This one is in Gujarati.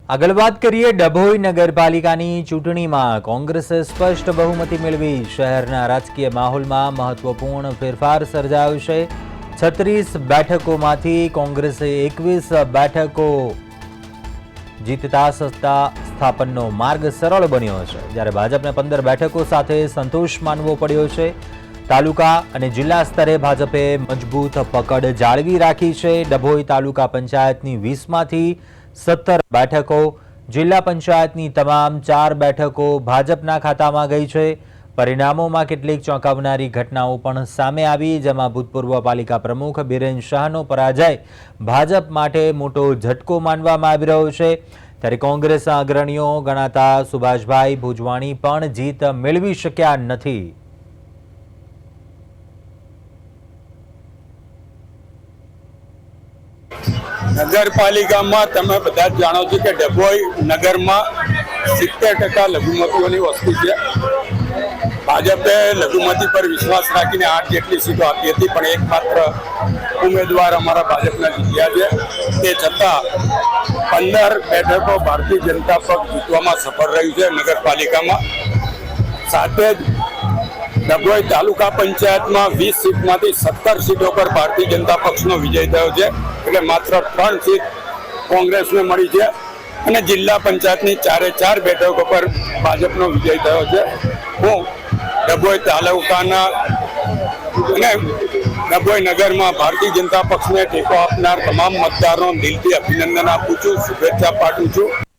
આગળ વાત કરીએ ડભોઈ નગરપાલિકાની ચૂંટણીમાં કોંગ્રેસે સ્પષ્ટ બહુમતી મેળવી શહેરના રાજકીય માહોલમાં મહત્વપૂર્ણ ફેરફાર સર્જાયો છે। 36 બેઠકોમાંથી કોંગ્રેસે 21 બેઠકો જીતતા સત્તા સ્થાપનનો માર્ગ સરળ બન્યો છે, જ્યારે ભાજપને 15 બેઠકો સાથે સંતોષ માનવો પડ્યો છે। તાલુકા અને જિલ્લા સ્તરે ભાજપે મજબૂત પકડ જાળવી રાખી છે। ડભોઈ તાલુકા પંચાયતની 20માંથી 17 બેઠકો, જિલ્લા પંચાયતની તમામ 4 બેઠકો ભાજપના ખાતામાં ગઈ છે। પરિણામોમાં કેટલીક ચોંકાવનારી ઘટનાઓ પણ સામે આવી, જેમાં ભૂતપૂર્વ પાલિકા પ્રમુખ બિરેન શાહનો પરાજય ભાજપ માટે મોટો ઝટકો માનવામાં આવી રહ્યો છે। ત્યારે કોંગ્રેસના અગ્રણીઓ ગણાતા સુભાષભાઈ ભુજવાણી પણ જીત મેળવી શક્યા નથી। નગરપાલિકામાં તમે બધા જ જાણો છો કે ડભોઈ નગરમાં 70% લઘુમતીઓની વસ્તી છે। ભાજપે લઘુમતી પર વિશ્વાસ રાખીને 8 જેટલી સીટો આપી હતી, પણ એકમાત્ર ઉમેદવાર અમારા ભાજપના જીત્યા છે। તે છતાં 15 બેઠકો ભારતીય જનતા પક્ષ જીતવામાં સફળ રહ્યું છે નગરપાલિકામાં। સાથે જ ડભોઈ તાલુકા પંચાયતમાં 20 સીટમાંથી 17 સીટો પર ભારતીય જનતા પક્ષનો વિજય થયો છે, એટલે માત્ર 3 સીટ કોંગ્રેસને મળી છે અને જિલ્લા પંચાયતની 4 બેઠકો પર ભાજપનો વિજય થયો છે। હું ડભોઈ તાલુકાના અને ડભોઈ નગરમાં ભારતીય જનતા પક્ષને ટેકો આપનાર તમામ મતદારોને દિલથી અભિનંદન આપું છું, શુભેચ્છા પાઠવું છું।